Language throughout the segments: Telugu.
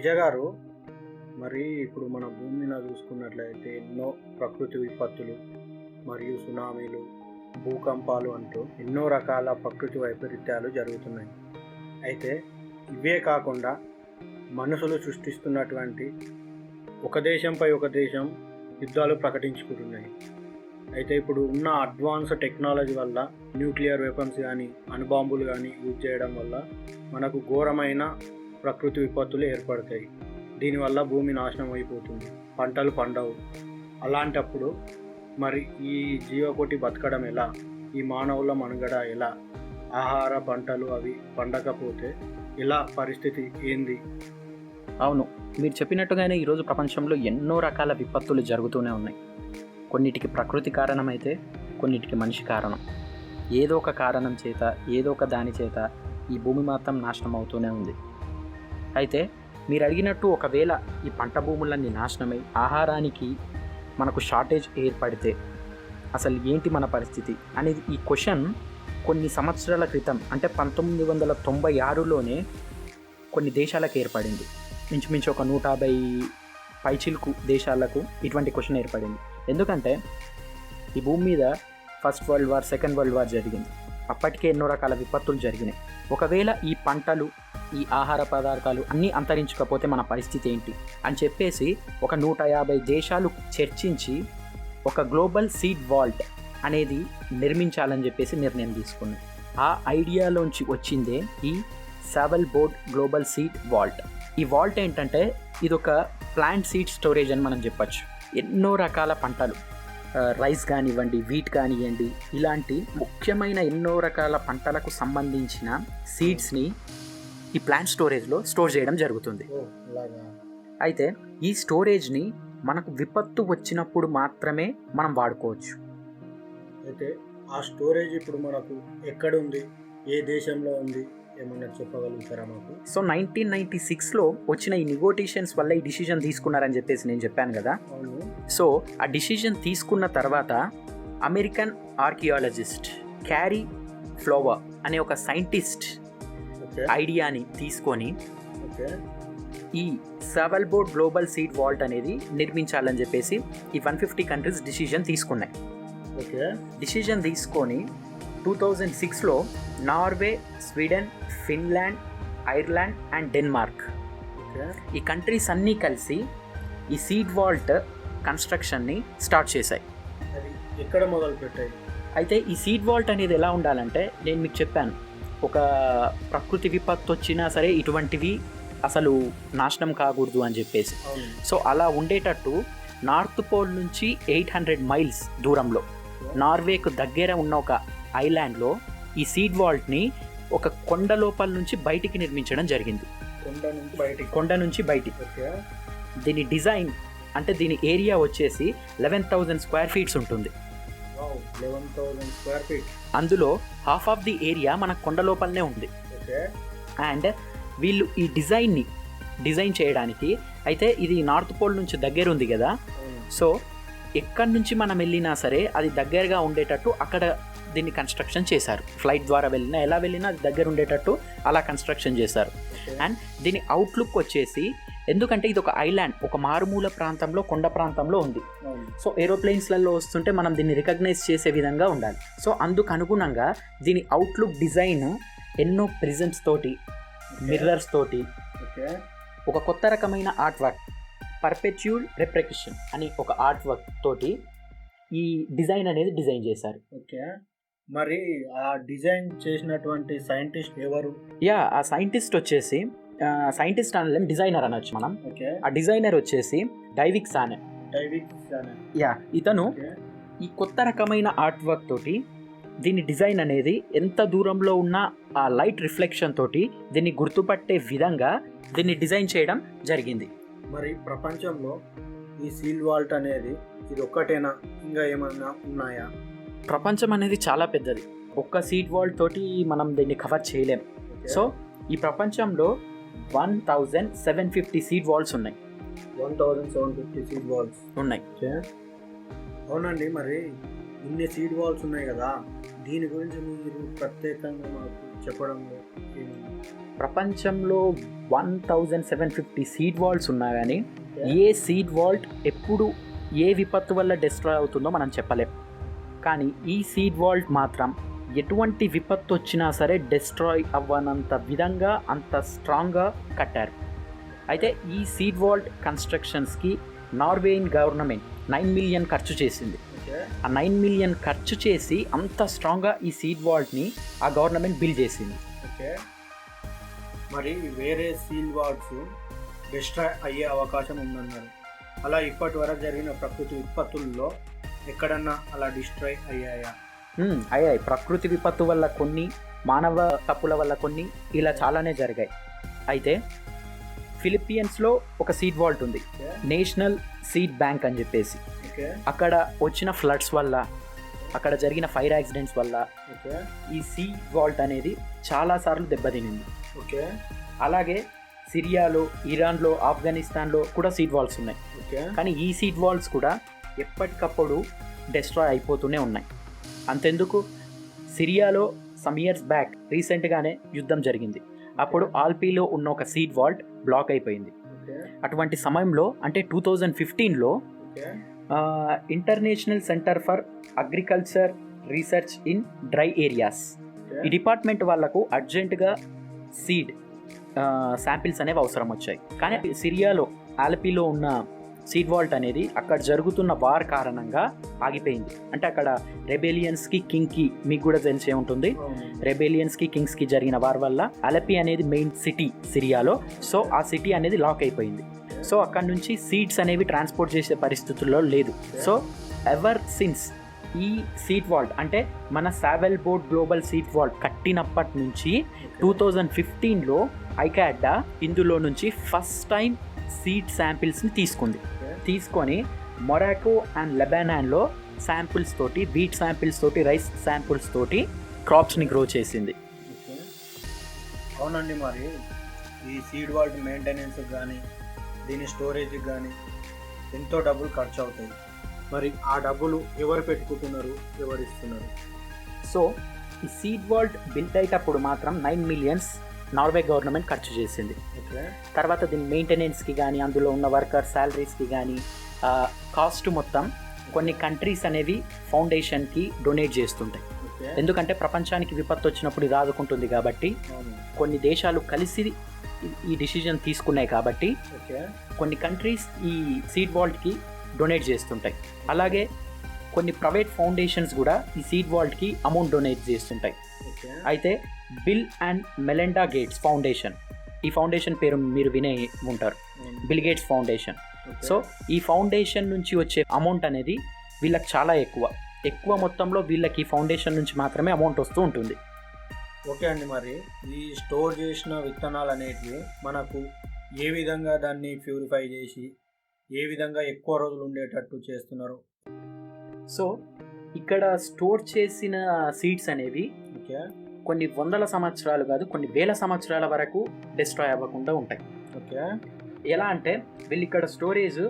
తేజ గారు, మరి ఇప్పుడు మన భూమి మీద చూసుకున్నట్లయితే ఎన్నో ప్రకృతి విపత్తులు మరియు సునామీలు, భూకంపాలు అంటూ ఎన్నో రకాల ప్రకృతి వైపరీత్యాలు జరుగుతున్నాయి. అయితే ఇవే కాకుండా మనుషులు సృష్టిస్తున్నటువంటి ఒక దేశంపై ఒక దేశం యుద్ధాలు ప్రకటించుకుంటున్నాయి. అయితే ఇప్పుడు ఉన్న అడ్వాన్స్ టెక్నాలజీ వల్ల న్యూక్లియర్ వెపన్స్ కానీ అణుబాంబులు కానీ యూజ్ చేయడం వల్ల మనకు ఘోరమైన ప్రకృతి విపత్తులు ఏర్పడతాయి. దీనివల్ల భూమి నాశనం అయిపోతుంది, పంటలు పండవు. అలాంటప్పుడు మరి ఈ జీవకోటి బతకడం ఎలా, ఈ మానవుల మనుగడ ఎలా, ఆహార పంటలు అవి పండకపోతే ఎలా, పరిస్థితి ఏంది? అవును, మీరు చెప్పినట్టుగానే ఈరోజు ప్రపంచంలో ఎన్నో రకాల విపత్తులు జరుగుతూనే ఉన్నాయి. కొన్నిటికి ప్రకృతి కారణమైతే కొన్నిటికి మనిషి కారణం. ఏదో ఒక కారణం చేత, ఏదో ఒక దాని చేత ఈ భూమి మాత్రం నాశనం అవుతూనే ఉంది. అయితే మీరు అడిగినట్టు ఒకవేళ ఈ పంట భూములన్నీ నాశనమై ఆహారానికి మనకు షార్టేజ్ ఏర్పడితే అసలు ఏంటి మన పరిస్థితి అనేది ఈ క్వశ్చన్ కొన్ని సంవత్సరాల క్రితం, అంటే 1996లోనే కొన్ని దేశాలకు ఏర్పడింది. మించుమించు ఒక 150 పైచిలుకు దేశాలకు ఇటువంటి క్వశ్చన్ ఏర్పడింది. ఎందుకంటే ఈ భూమి మీద first world war, second world war జరిగింది. అప్పటికే ఎన్నో రకాల విపత్తులు జరిగినాయి. ఒకవేళ ఈ పంటలు, ఈ ఆహార పదార్థాలు అన్నీ అంతరించకపోతే మన పరిస్థితి ఏంటి అని చెప్పేసి ఒక 150 దేశాలు చర్చించి ఒక గ్లోబల్ సీడ్ వాల్ట్ అనేది నిర్మించాలని చెప్పేసి నిర్ణయం తీసుకున్నాయి. ఆ ఐడియాలోంచి వచ్చిందే ఈ సావెల్ బోర్డ్ గ్లోబల్ సీడ్ వాల్ట్. ఈ వాల్ట్ ఏంటంటే ఇది ఒక ప్లాంట్ సీడ్ స్టోరేజ్ అని మనం చెప్పచ్చు. ఎన్నో రకాల పంటలు, రైస్ కానివ్వండి, వీట్ కానివ్వండి, ఇలాంటి ముఖ్యమైన ఎన్నో రకాల పంటలకు సంబంధించిన సీడ్స్ని ఈ ప్లాంట్ స్టోరేజ్లో స్టోర్ చేయడం జరుగుతుంది. అయితే ఈ స్టోరేజ్ని మనకు విపత్తు వచ్చినప్పుడు మాత్రమే మనం వాడుకోవచ్చు. అయితే ఆ స్టోరేజ్ ఇప్పుడు మనకు ఎక్కడుంది, ఏ దేశంలో ఉంది, ఏమన్నా చెప్పగలుగుతారా మాకు? సో 1996లో వచ్చిన ఈ నెగోటియేషన్స్ వల్ల ఈ డిసిజన్ తీసుకున్నారని చెప్పేసి నేను చెప్పాను కదా. సో ఆ డిసిజన్ తీసుకున్న తర్వాత అమెరికన్ ఆర్కియాలజిస్ట్ క్యారీ ఫ్లోవర్ అనే ఒక సైంటిస్ట్ ఐడియాని తీసుకొని ఈ సావెల్ బోర్డ్ గ్లోబల్ సీడ్ వాల్ట్ అనేది నిర్మించాలని చెప్పేసి ఈ 150 కంట్రీస్ డిసిజన్ తీసుకున్నాయి. డిసిజన్ తీసుకొని 2006లో Norway, Sweden, Finland, Ireland and Denmark ఈ కంట్రీస్ అన్నీ కలిసి ఈ సీడ్ వాల్ట్ కన్స్ట్రక్షన్ని స్టార్ట్ చేశాయి. ఎక్కడ మొదలు పెట్టాయి? అయితే ఈ సీడ్ వాల్ట్ అనేది ఎలా ఉండాలంటే, నేను మీకు చెప్పాను, ఒక ప్రకృతి విపత్తు వచ్చినా సరే ఇటువంటివి అసలు నాశనం కాకూడదు అని చెప్పేసి. సో అలా ఉండేటట్టు నార్త్ పోల్ నుంచి 800 మైల్స్ దూరంలో నార్వేకు దగ్గర ఉన్న ఒక ఐలాండ్లో ఈ సీడ్ వాల్ట్ని ఒక కొండ లోపల నుంచి బయటికి నిర్మించడం జరిగింది. కొండ నుంచి బయటికి. దీని డిజైన్ అంటే దీని ఏరియా వచ్చేసి 11,000 స్క్వేర్ ఫీట్స్ ఉంటుంది. 11,000 స్క్వేర్ ఫీట్. అందులో హాఫ్ ఆఫ్ ది ఏరియా మన కొండ లోపలనే ఉంది. అండ్ వీళ్ళు ఈ డిజైన్ చేయడానికి, అయితే ఇది నార్త్ పోల్ నుంచి దగ్గర ఉంది కదా, సో ఎక్కడి నుంచి మనం వెళ్ళినా సరే అది దగ్గరగా ఉండేటట్టు అక్కడ దీన్ని కన్స్ట్రక్షన్ చేశారు. ఫ్లైట్ ద్వారా వెళ్ళినా, ఎలా వెళ్ళినా అది దగ్గర ఉండేటట్టు అలా కన్స్ట్రక్షన్ చేశారు. అండ్ దీని అవుట్లుక్ వచ్చేసి, ఎందుకంటే ఇది ఒక ఐలాండ్, ఒక మారుమూల ప్రాంతంలో, కొండ ప్రాంతంలో ఉంది. సో ఏరోప్లేన్స్లలో వస్తుంటే మనం దీన్ని రికగ్నైజ్ చేసే విధంగా ఉండాలి. సో అందుకు అనుగుణంగా దీని అవుట్లుక్ డిజైన్ ఎన్నో ప్రిజమ్స్ తోటి, మిర్రర్స్ తోటి, ఒక కొత్త రకమైన ఆర్ట్ వర్క్, పర్పెచ్యూల్ రెప్లికేషన్ అని ఒక ఆర్ట్ వర్క్ తోటి ఈ డిజైన్ అనేది డిజైన్ చేశారు. ఓకే, మరి ఆ డిజైన్ చేసినటువంటి సైంటిస్ట్ ఎవరు? ఆ సైంటిస్ట్ వచ్చేసి, సైంటిస్ట్ అనలేం, డిజైనర్ అనొచ్చు మనం. ఆ డిజైనర్ వచ్చేసి డైవిక్ సానే. ఇతను ఈ కొత్త రకమైన ఆర్ట్ వర్క్ తోటి దీని డిజైన్ అనేది ఎంత దూరంలో ఉన్న ఆ లైట్ రిఫ్లెక్షన్ తోటి దీన్ని గుర్తుపట్టే విధంగా దీన్ని డిజైన్ చేయడం జరిగింది. మరి ప్రపంచంలో ఈ సీడ్ వాల్ట్ అనేది ఇది ఒక్కటేనా, ఇంకా ఏమైనా ఉన్నాయా? ప్రపంచం అనేది చాలా పెద్దది. ఒక్క సీడ్ వాల్ట్ తోటి మనం దీన్ని కవర్ చేయలేం. సో ఈ ప్రపంచంలో 1750 సీడ్ వాల్స్ ఉన్నాయి. 1750 సీడ్ వాల్స్ ఉన్నాయి. అవునండి, మరి ఇన్ని సీడ్ వాల్స్ ఉన్నాయి కదా, దీని గురించి మీరు ప్రత్యేకంగా మాకు చెప్పడంలో ప్రపంచంలో 1750 సీడ్ వాల్స్ ఉన్నా కానీ ఏ సీడ్ వాల్ట్ ఎప్పుడు ఏ విపత్తు వల్ల డిస్ట్రాయ్ అవుతుందో మనం చెప్పలేం. కానీ ఈ సీడ్ వాల్ట్ మాత్రం ఎటువంటి విపత్తు వచ్చినా సరే డిస్ట్రాయ్ అవ్వనంత విధంగా అంత స్ట్రాంగ్గా కట్టారు. అయితే ఈ సీడ్ వాల్ట్ కన్స్ట్రక్షన్స్కి నార్వేయిన్ గవర్నమెంట్ 9 మిలియన్ ఖర్చు చేసింది. ఆ 9 మిలియన్ ఖర్చు చేసి అంత స్ట్రాంగ్గా ఈ సీడ్ వాల్ట్ని ఆ గవర్నమెంట్ బిల్డ్ చేసింది. ఓకే, మరి వేరే సీడ్ వాల్స్ డిస్ట్రాయ్ అయ్యే అవకాశం ఉందన్నారు. అలా ఇప్పటి వరకు జరిగిన ప్రకృతి విపత్తుల్లో ఎక్కడన్నా అలా డిస్ట్రాయ్ అయ్యాయా? అయ్యాయి. ప్రకృతి విపత్తు వల్ల కొన్ని, మానవ తప్పుల వల్ల కొన్ని, ఇలా చాలానే జరిగాయి. అయితే ఫిలిప్పీన్స్లో ఒక సీడ్ వాల్ట్ ఉంది, నేషనల్ సీడ్ బ్యాంక్ అని చెప్పేసి. అక్కడ వచ్చిన ఫ్లడ్స్ వల్ల, అక్కడ జరిగిన ఫైర్ యాక్సిడెంట్స్ వల్ల ఈ సీడ్ వాల్ట్ అనేది చాలాసార్లు దెబ్బతినింది. ఓకే, అలాగే సిరియాలో, ఇరాన్లో, ఆఫ్ఘనిస్తాన్లో కూడా సీడ్ వాల్స్ ఉన్నాయి. కానీ ఈ సీడ్ వాల్స్ కూడా ఎప్పటికప్పుడు డిస్ట్రాయ్ అయిపోతూనే ఉన్నాయి. అంతెందుకు, సిరియాలో సమ్ ఇయర్స్ బ్యాక్ రీసెంట్గానే యుద్ధం జరిగింది. అప్పుడు ఆల్పీలో ఉన్న ఒక సీడ్ వాల్ట్ బ్లాక్ అయిపోయింది. అటువంటి సమయంలో అంటే 2015లో international centre for agriculture research in dry areas, ఈ డిపార్ట్మెంట్ వాళ్ళకు అర్జెంటుగా సీడ్ శాంపిల్స్ అనేవి అవసరం వచ్చాయి. కానీ సిరియాలో ఆల్పీలో ఉన్న సీడ్ వాల్ట్ అనేది అక్కడ జరుగుతున్న వార్ కారణంగా ఆగిపోయింది. అంటే అక్కడ రెబేలియన్స్కి, కింగ్కి, మీకు కూడా తెలిసే ఉంటుంది, రెబేలియన్స్కి, కింగ్స్కి జరిగిన వార్ వల్ల అలపి అనేది మెయిన్ సిటీ సిరియాలో. సో ఆ సిటీ అనేది లాక్ అయిపోయింది. సో అక్కడ నుంచి సీడ్స్ అనేవి ట్రాన్స్పోర్ట్ చేసే పరిస్థితుల్లో లేదు. సో ఎవర్ సిన్స్ ఈ సీడ్ వాల్ట్ అంటే మన సావెల్ బోర్డ్ గ్లోబల్ సీడ్ వాల్ట్ కట్టినప్పటి నుంచి 2015లో ఐకాడా ఇందులో నుంచి ఫస్ట్ టైం సీడ్ శాంపిల్స్ని తీసుకొని మొరాకో అండ్ లెబనాన్లో శాంపిల్స్ తోటి, వీట్ శాంపిల్స్ తోటి, రైస్ శాంపిల్స్ తోటి క్రాప్స్ని గ్రో చేసింది. అవునండి, మరి ఈ సీడ్ వాల్ట్ మెయింటెనెన్స్ కానీ దీని స్టోరేజ్కి కానీ ఎంతో డబ్బులు ఖర్చు అవుతాయి. మరి ఆ డబ్బులు ఎవరు పెట్టుకుంటున్నారు, ఎవరు ఇస్తున్నారు? సో ఈ సీడ్ వాల్ట్ బిల్డ్ అయ్యేటప్పుడు మాత్రం 9 మిలియన్స్ నార్వే గవర్నమెంట్ ఖర్చు చేసింది. తర్వాత దీని మెయింటెనెన్స్కి కానీ, అందులో ఉన్న వర్కర్ శాలరీస్కి కానీ కాస్ట్ మొత్తం కొన్ని కంట్రీస్ అనేవి ఫౌండేషన్కి డొనేట్ చేస్తుంటాయి. ఎందుకంటే ప్రపంచానికి విపత్తు వచ్చినప్పుడు ఇది ఆదుకుంటుంది కాబట్టి కొన్ని దేశాలు కలిసి ఈ డిసిజన్ తీసుకున్నాయి కాబట్టి కొన్ని కంట్రీస్ ఈ సీడ్ వాల్ట్కి డొనేట్ చేస్తుంటాయి. అలాగే కొన్ని ప్రైవేట్ ఫౌండేషన్స్ కూడా ఈ సీడ్ వాల్ట్కి అమౌంట్ డొనేట్ చేస్తుంటాయి. అయితే bill and Melinda gates foundation, ఈ ఫౌండేషన్ పేరు మీరు వినే ఉంటారు, బిల్ గేట్స్ ఫౌండేషన్. సో ఈ ఫౌండేషన్ నుంచి వచ్చే అమౌంట్ అనేది వీళ్ళకి చాలా ఎక్కువ మొత్తంలో వీళ్ళకి ఫౌండేషన్ నుంచి మాత్రమే అమౌంట్ వస్తూ ఉంటుంది. ఓకే అండి, మరి ఈ స్టోర్ చేసిన విత్తనాలు అనేటివి మనకు ఏ విధంగా దాన్ని ప్యూరిఫై చేసి ఏ విధంగా ఎక్కువ రోజులు ఉండేటట్టు చేస్తున్నారు? సో ఇక్కడ స్టోర్ చేసిన సీడ్స్ అనేవి కొన్ని వందల సంవత్సరాలు కాదు, కొన్ని వేల సంవత్సరాల వరకు డిస్ట్రాయ్ అవ్వకుండా ఉంటాయి. ఓకే, ఎలా అంటే వీళ్ళు ఇక్కడ స్టోరేజ్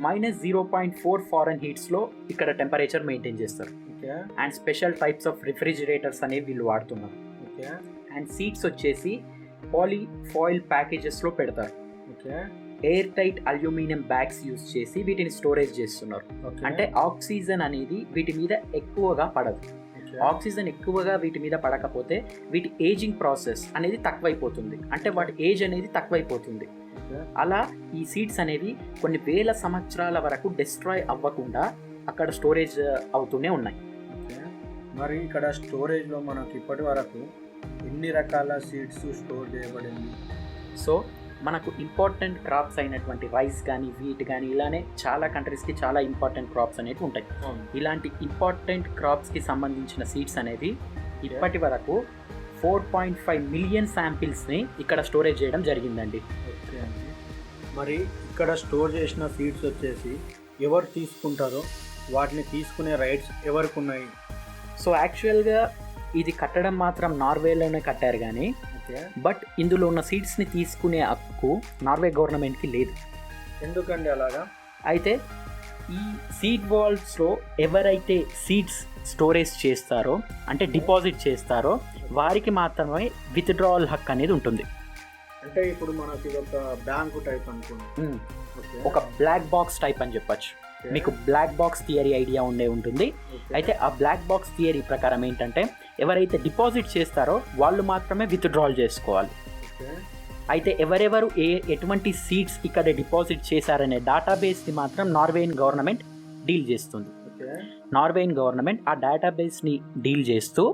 -0.4 ఫారెన్హీట్స్లో ఇక్కడ టెంపరేచర్ మెయింటైన్ చేస్తారు. And special types of refrigerators అనేవి వీళ్ళు వాడుతున్నారు. అండ్ సీడ్స్ వచ్చేసి పాలిఫాయిల్ ప్యాకేజెస్లో పెడతారు. Air tight aluminium bags use చేసి వీటిని స్టోరేజ్ చేస్తున్నారు. అంటే ఆక్సిజన్ అనేది వీటి మీద ఎక్కువగా పడదు. ఆక్సిజన్ ఎక్కువగా వీటి మీద పడకపోతే వీటి ఏజింగ్ ప్రాసెస్ అనేది తక్కువైపోతుంది, అంటే వాటి ఏజ్ అనేది తక్కువైపోతుంది. అలా ఈ సీడ్స్ అనేవి కొన్ని వేల సంవత్సరాల వరకు డిస్ట్రాయ్ అవ్వకుండా అక్కడ స్టోరేజ్ అవుతూనే ఉన్నాయి. మరి ఇక్కడ స్టోరేజ్లో మనకు ఇప్పటి వరకు ఎన్ని రకాల సీడ్స్ స్టోర్ చేయబడింది? సో మనకు ఇంపార్టెంట్ క్రాప్స్ అయినటువంటి రైస్ కానీ, వీట్ కానీ, ఇలానే చాలా కంట్రీస్కి చాలా ఇంపార్టెంట్ క్రాప్స్ అనేవి ఉంటాయి. ఇలాంటి ఇంపార్టెంట్ క్రాప్స్కి సంబంధించిన సీడ్స్ అనేవి ఇప్పటి వరకు 4.5 మిలియన్ శాంపిల్స్ని ఇక్కడ స్టోరేజ్ చేయడం జరిగిందండి. ఓకే అండి, మరి ఇక్కడ స్టోర్ చేసిన సీడ్స్ వచ్చేసి ఎవరు తీసుకుంటారో వాటిని తీసుకునే రైట్స్ ఎవరికి ఉన్నాయి? సో యాక్చువల్గా ఇది కట్టడం మాత్రం నార్వేలోనే కట్టారు కానీ బట్ ఇందులో ఉన్న సీడ్స్ని తీసుకునే హక్కు నార్వే గవర్నమెంట్కి లేదు. ఎందుకండి అలాగా? అయితే ఈ సీడ్ వాల్స్లో ఎవరైతే సీడ్స్ స్టోరేజ్ చేస్తారో అంటే డిపాజిట్ చేస్తారో వారికి మాత్రమే విత్డ్రావల్ హక్ అనేది ఉంటుంది. అంటే ఇప్పుడు మనకి ఇది ఒక బ్యాంకు టైప్ అనుకోండి, ఒక బ్లాక్ బాక్స్ టైప్ అని చెప్పచ్చు. మీకు బ్లాక్ బాక్స్ థియరీ ఐడియా ఉంటుంది. అయితే ఆ బ్లాక్ బాక్స్ థియరీ ప్రకారం ఏంటంటే ఎవరైతే డిపాజిట్ చేస్తారో వాళ్ళు మాత్రమే విత్డ్రాల్ చేసుకోవాలి. అయితే ఎవరెవరు ఎటువంటి సీడ్స్ ఇక్కడ డిపాజిట్ చేశారనే డేటాబేస్ని మాత్రం నార్వేయన్ గవర్నమెంట్ డీల్ చేస్తుంది. నార్వేయన్ గవర్నమెంట్ ఆ డేటాబేస్ని డీల్ చేస్తూ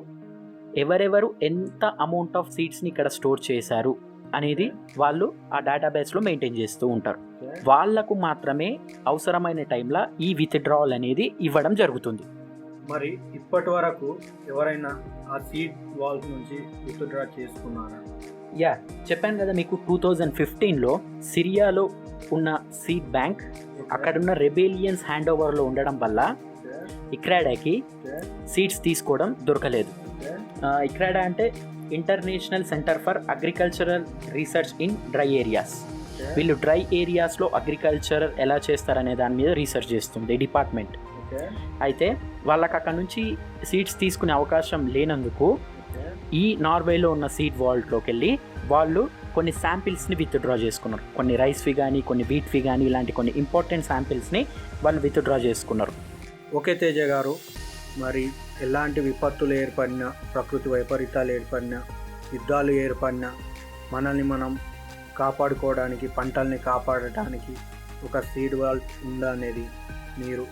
ఎవరెవరు ఎంత అమౌంట్ ఆఫ్ సీడ్స్ని ఇక్కడ స్టోర్ చేశారు అనేది వాళ్ళు ఆ డేటాబేస్లో మెయింటైన్ చేస్తూ ఉంటారు. వాళ్లకు మాత్రమే అవసరమైన టైంలో ఈ విత్డ్రావల్ అనేది ఇవ్వడం జరుగుతుంది. మరి ఇప్పటి వరకు ఎవరైనా ఆ సీడ్ వాల్స్ నుంచి విత్డ్రా చేసుకున్నారా? చెప్పాను కదా మీకు 2015లో సిరియాలో ఉన్న సీడ్ బ్యాంక్ అక్కడున్న రెబేలియన్స్ హ్యాండ్ ఓవర్లో ఉండడం వల్ల ఇక్రాడాకి సీడ్స్ తీసుకోవడం దొరకలేదు. ఇక్రాడా అంటే international centre for agricultural research in dry areas. వీళ్ళు డ్రై ఏరియాస్లో అగ్రికల్చర్ ఎలా చేస్తారనే దాని మీద రీసెర్చ్ చేస్తుంది డిపార్ట్మెంట్. అయితే వాళ్ళకి అక్కడ నుంచి సీడ్స్ తీసుకునే అవకాశం లేనందుకు ఈ నార్వేలో ఉన్న సీడ్ వాల్ట్లోకి వెళ్ళి వాళ్ళు కొన్ని శాంపిల్స్ని విత్డ్రా చేసుకున్నారు. కొన్ని రైస్వి కానీ కొన్ని వీట్వి కానీ ఇలాంటి కొన్ని ఇంపార్టెంట్ శాంపిల్స్ని వాళ్ళు విత్డ్రా చేసుకున్నారు. ఓకే తేజ గారు, మరి ఎలాంటి విపత్తులు ఏర్పడినా, ప్రకృతి వైపరీత్యాలు ఏర్పడినా, యుద్ధాలు ఏర్పడినా మనల్ని మనం కాపాడుకోవడానికి, పంటల్ని కాపాడటానికి ఒక సీడ్ వాల్ ఉందా అనేది మీరు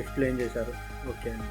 ఎక్స్ప్లెయిన్ చేశారు. ఓకే అండి.